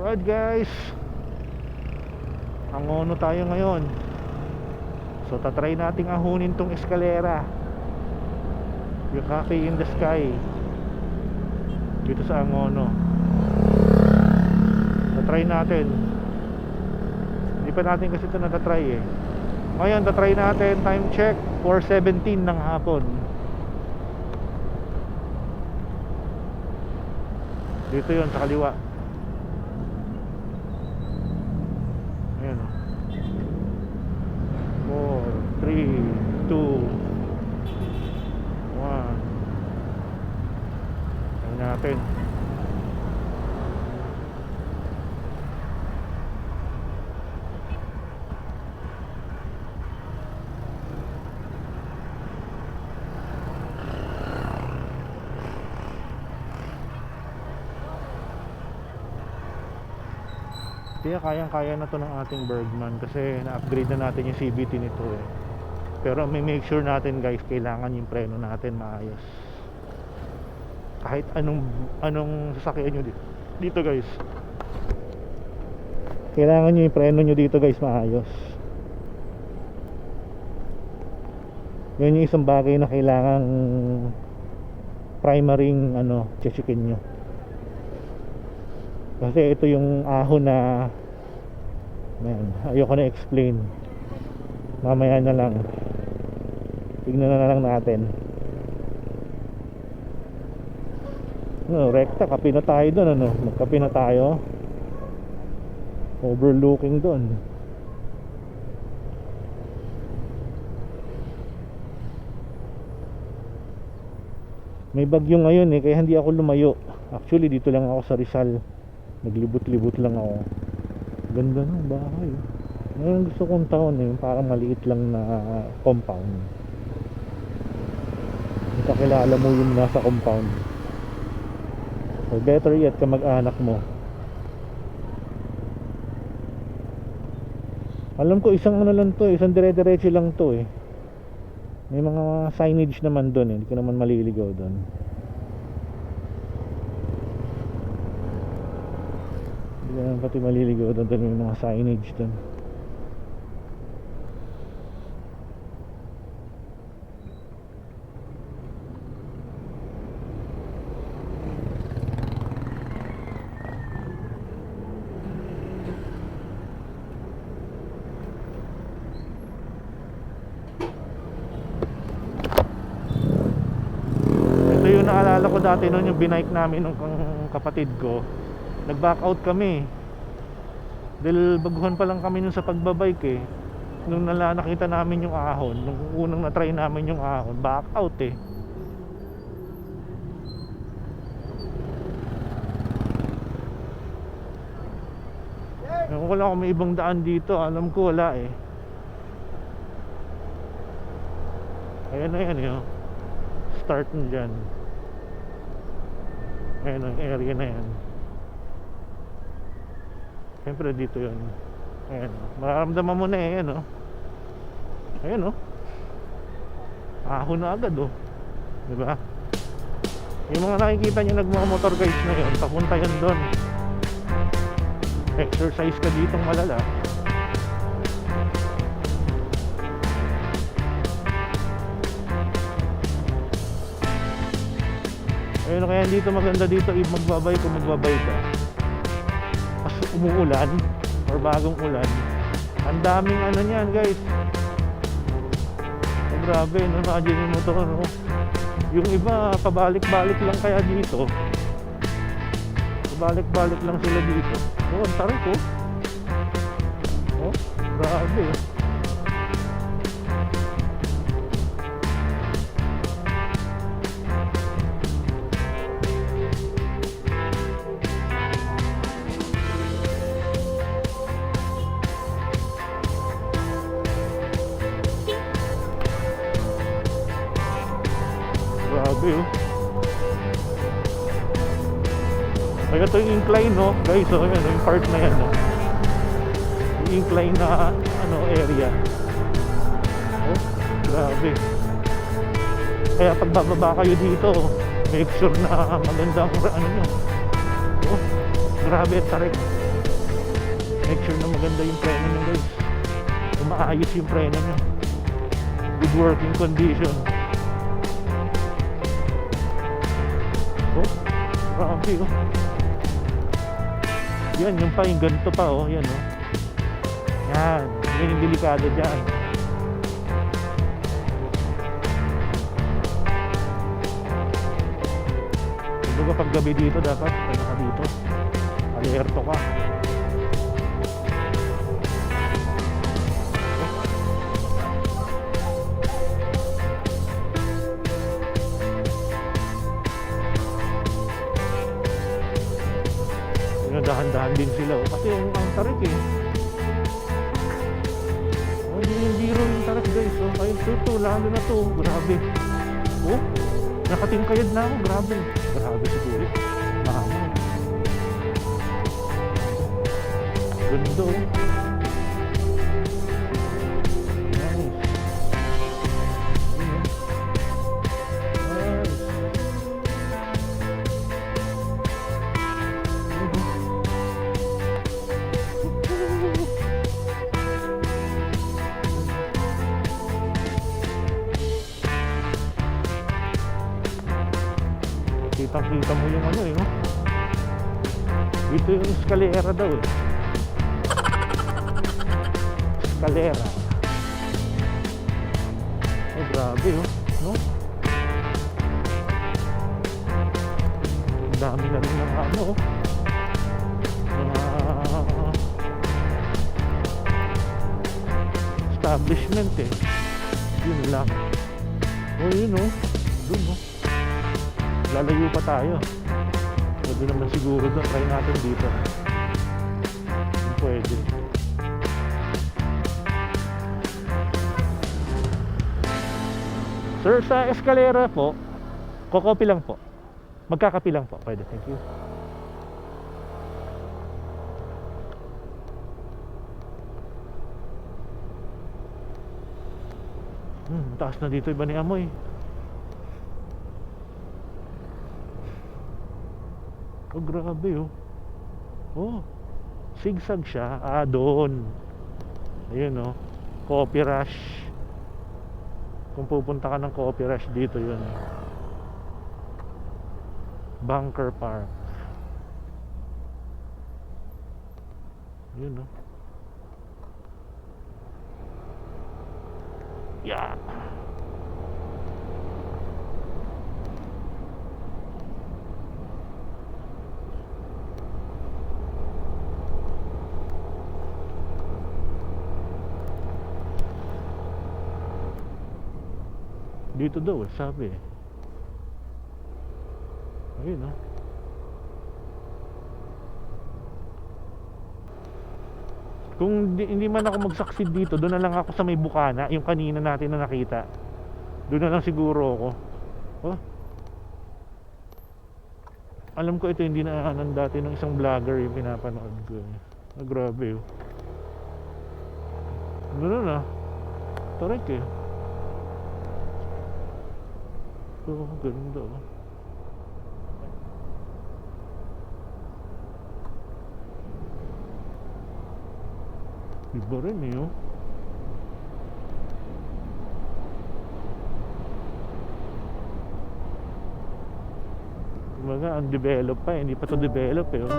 Alright guys, Angono tayo ngayon. So tatry nating ahunin tong eskalera, yung Cafe in the Sky dito sa Angono. Tatry natin. Hindi pa natin kasi ito natatry eh. Ngayon tatry natin. Time check 4:17 ng hapon. Dito yun sa kaliwa. Ayan o. 4, 3, 2, 1. Ayan natin. Kaya kayang-kaya na to ng ating Bergman kasi na-upgrade na natin yung CVT nito eh. Pero may make sure natin guys, kailangan yung preno natin maayos. Kahit anong sasakyan nyo dito guys, kailangan nyo yung preno nyo dito guys maayos. Yun yung isang bagay na kailangan primaryng checkin nyo. Kasi ito yung ahon na ayoko na explain, mamaya na lang, tignan na lang natin. Rekta, kape na tayo doon. Magkape na tayo, overlooking doon. May bagyo ngayon eh, kaya hindi ako lumayo. Actually dito lang ako sa Rizal, naglibot-libot lang ako. Ganda ng bahay. Ngayon gusto kong taon eh, parang maliit lang na compound. Hindi kakilala mo yung nasa compound. So better yet, kamag-anak mo. Alam ko isang lang to, isang dire-diretso lang to eh. May mga signage naman doon eh, hindi ko naman maliligaw doon. Yan, pati maliligaw doon, may mga signage doon. Ito yung naalala ko dati noon, yung binike namin ng kapatid ko. Nag-back out kami dahil baguhan pa lang kami nun sa pagbabike eh. Nung nakita namin yung ahon, nung unang na-try namin yung ahon, back out eh. Ewan ko lang kung may ibang daan dito, alam ko wala eh. Ayan na yan yun, start na dyan. Ayan ang area na yan. Siyempre dito yun. Ayan, mararamdaman mo na eh, ayan o. Ayan o, ahon na agad o, diba? Yung mga nakikita nyo nagmamotor guys na yun, papunta yun doon. Exercise ka ditong malala. Ayun, kaya dito maganda dito, magbabay ka kasi umuulan or bagong ulan. Ang daming niyan guys. Grabe, imagine mo to yung iba pabalik-balik lang kaya dito, pabalik-balik lang sila dito. Ang tarik ko. Grabe. Grabe oh. Kaya ito yung incline guys, yan, yung part na yan yung incline na area. Grabe. Kaya pag bababa kayo dito, make sure na magandang nyo. Grabe, tarik. Make sure na maganda yung preno nyo guys. Maayos yung preno nyo. Good working condition. Oh, grabe oh. Yan, yung pa, yung ganito pa oh. Yan oh. Yan, yan yung delikado dyan. Kumbaga pag gabi dito dapat ano ka dito, alerto ka. Dahan-dahan din sila oh. Kasi yung ang tarik eh. Oh, hindi rin yung tarik guys oh. Ayun ito, lalo na to. Grabe. Oh, nakatingkayad na ako. Grabe. Grabe siguro. Mahama. Ganda oh. Nice. Kitang-kita mo yung ano eh, no? Dito yung eskalera daw eh. Eskalera. Oh, grabe oh, no? Ang dami na rin ng ano oh. Establishment eh. Yun lang. Oh, yun oh. Dun oh. Lalayo pa tayo. Pwede naman siguro doon. Try natin dito. Pwede. Sir, sa eskalera po, kokopi lang po. Magkakapi lang po. Pwede. Thank you. Taas na dito. Iba ni amoy. Oh, grabe oh. Oh, zigzag siya. Ah, doon. Ayun oh. Coffee Rush. Kung pupunta ka ng Coffee Rush, dito yun. Bunker Park. Yun oh. Yeah. Dito daw sabi eh. Ayun oh. Kung hindi man ako mag-succeed dito, doon na lang ako sa may bukana, yung kanina natin na nakita. Doon na lang siguro ako. Oh. Alam ko ito hindi na dati ng isang vlogger yung pinapanood ko. Ah, grabe oh. Doon na. Tarik eh. Oh, ganda oh. Iba rin eh oh. Kumbaga undeveloped pa eh. Hindi pa to develop eh oh.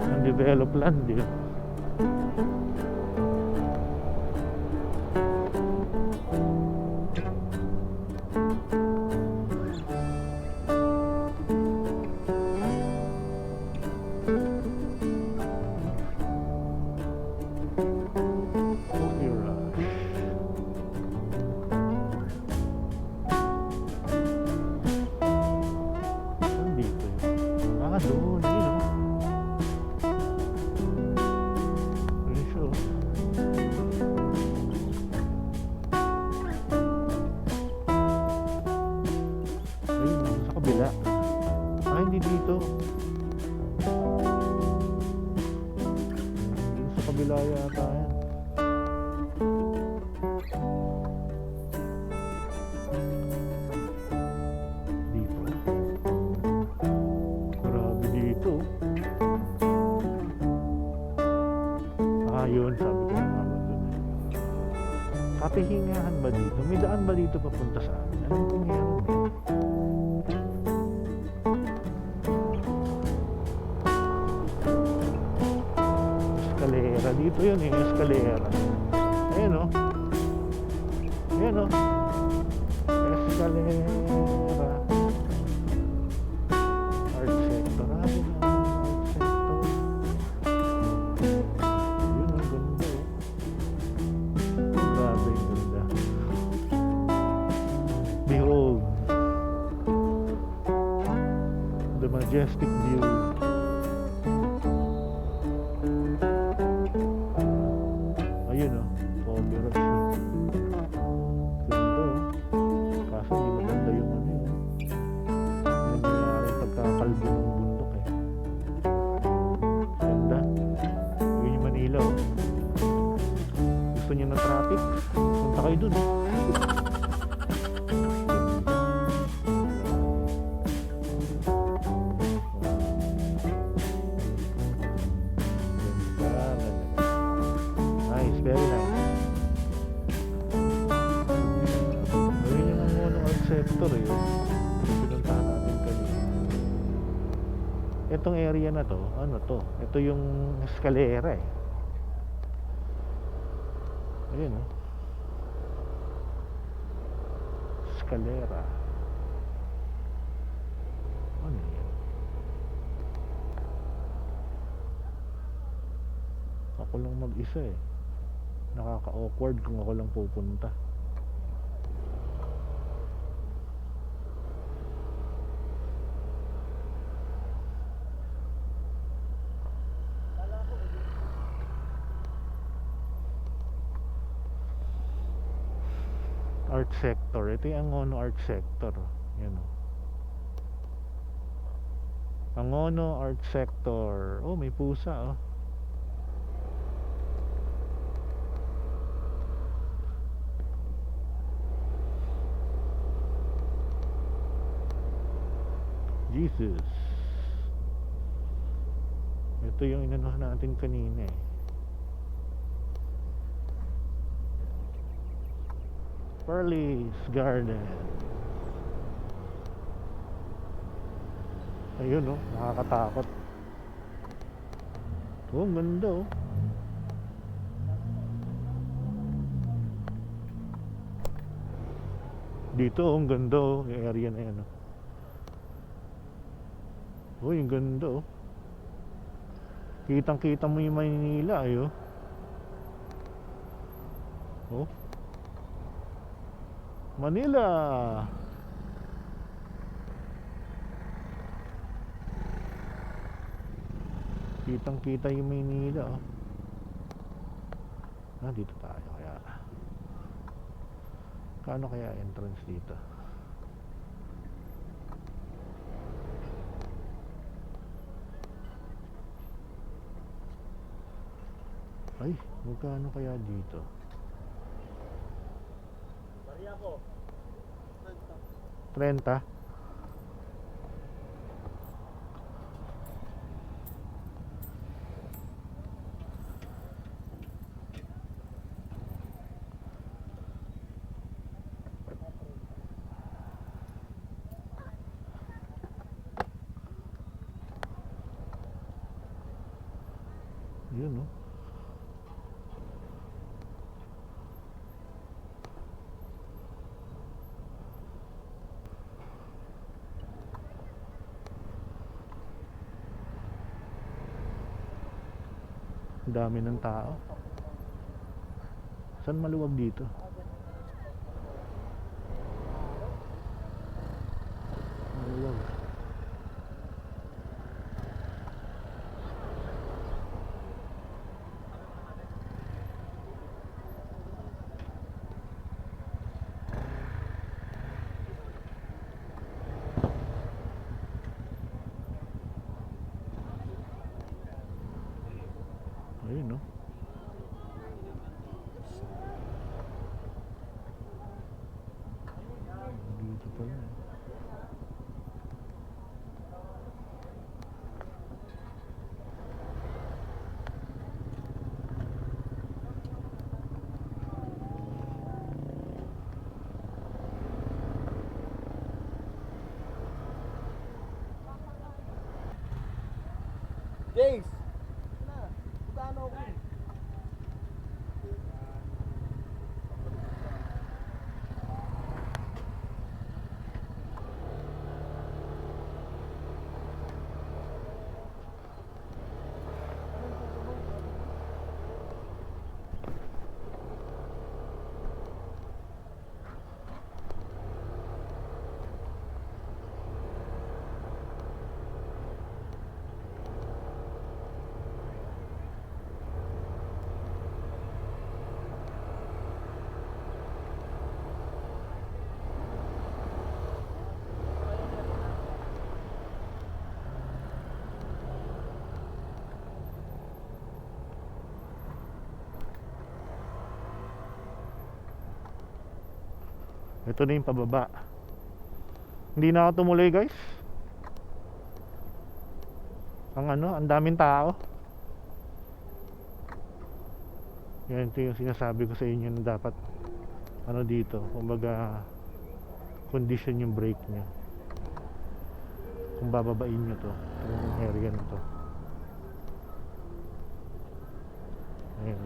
Undeveloped land eh oh. Dito sa kabila yata yan. Dito grabe dito. Nakapihingahan ba dito? May daan ba dito papunta sa amin? Anong nangyari? Eskalera. Dito yun eh, eskalera. Ayan o. Ayan o. Eskalera. Art sector. Ano na art sector? Yun ang ganda eh. Grabe yung ganda. Behold the majestic view. Ayun o, Pomeros. Ganda o. Kaso hindi maganda yung ano yun. Nangyayari pagkakalbo ng bundok eh. Ganda. Yun yung Manila o. Gusto niyo ng traffic? Punta kayo dun. Nice, very nice. Ayun yung mga ano, art sector eh. Pinuntahan natin kanina. Itong area na to, ano to? Ito yung eskalera eh. Ayun oh. Eskalera. Ano yan? Ako lang mag-isa eh. Nakaka-awkward kung ako lang pupunta. Art sector. Ito yung Angono Art Sector. Yan o. Angono Art Sector. Oh, may pusa oh. Jesus. Ito yung inanuhan natin kanina eh. Pearly's Garden. Ayun oh, nakakatakot. Oh, ang ganda oh. Dito oh, ang ganda oh, yung area na yan oh. Oh, yung ganda oh. Kitang-kita mo yung Maynila ay oh. Oh. Manila. Kitang-kita yung Maynila oh. Ah, dito tayo kaya. Kaano kaya entrance dito? Ay, magkano kaya dito? Bariya ko. 30. Yun no. Dami ng tao. Saan maluwag dito? Maluwag. Ayun no. Dito pala. Jace! Na, pagkano ako eh. Ito na yung pababa. Hindi na ako tumuloy guys. Ang daming tao. Yan ito yung sinasabi ko sa inyo na dapat dito, kumbaga condition yung brake nyo kung bababain nyo to, yung area na to. Ayan.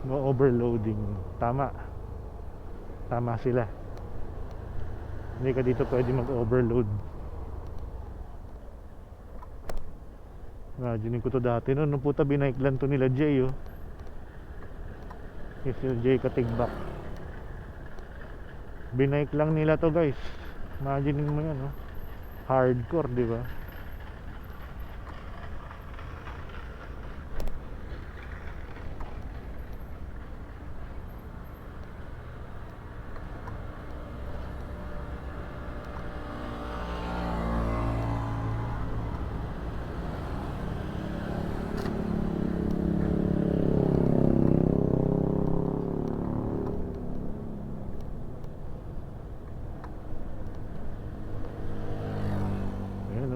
Overloading. Tama sila. Hindi ka dito pwede mag-overload. Imagine ko to dati nung puta binaiklan to nila Jay Yes, yung Jay Katigbak. Binaik lang nila to guys. Imagine mo yan hardcore, di ba?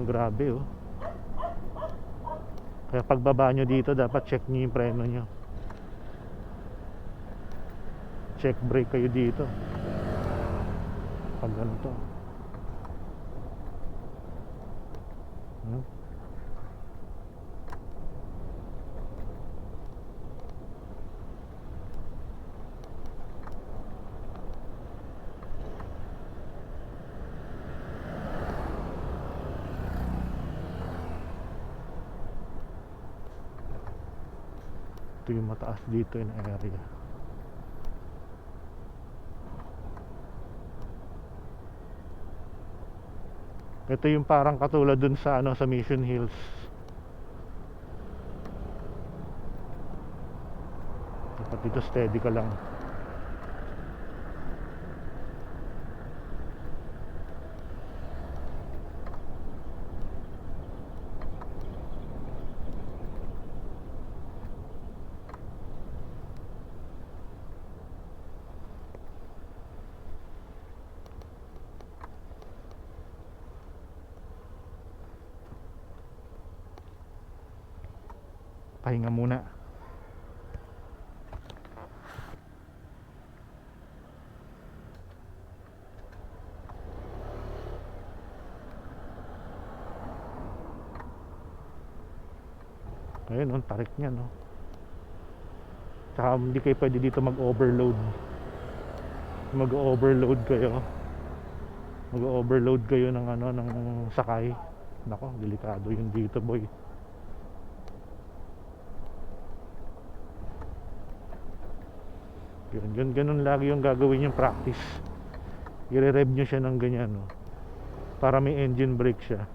Grabe Kaya pagbaba nyo dito dapat check nyo yung preno nyo. Check brake kayo dito pag ganito. Ito yung mataas dito yung area. Ito yung parang katulad dun sa sa Mission Hills. Dapat dito steady ka lang. Pahinga muna. Ayun tarik niya Tsaka hindi kayo pwede dito mag-overload. Mag-overload kayo ng ng sakay. Nako, delikado yung dito boy. Ganun lagi yung gagawin yung practice. I-rev nyo siya ng ganyan para may engine brake siya.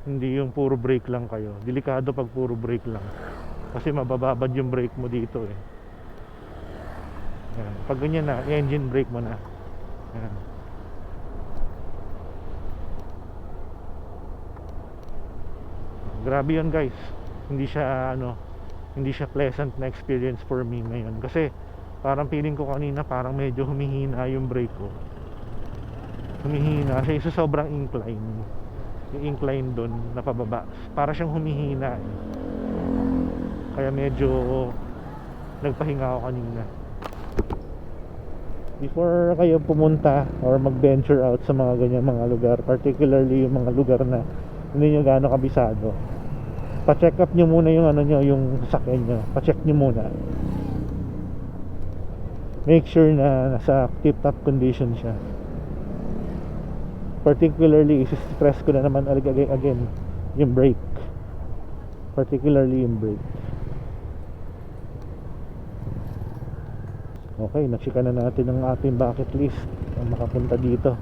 Hindi yung puro brake lang kayo. Delikado pag puro brake lang, kasi mabababad yung brake mo dito Yan. Pag ganyan na, engine brake mo na. Yan. Grabe yun guys. Hindi siya pleasant na experience for me ngayon, kasi parang feeling ko kanina parang medyo humihina yung brake ko. Humihina kasi sobrang incline. Yung incline doon na pababa, para siyang humihina Kaya medyo nagpahinga ako kanina. Before kayo pumunta or mag-venture out sa mga ganyan mga lugar, particularly yung mga lugar na hindi nyo gaano kabisado, pa-check up nyo muna yung ano nyo, yung sasakyan nyo. Pa-check nyo muna. Make sure na nasa tip-top condition siya. Particularly, isi-stress ko na naman again yung brake. Particularly yung brake. Okay, nagsika na natin ang ating bucket list ang makapunta dito.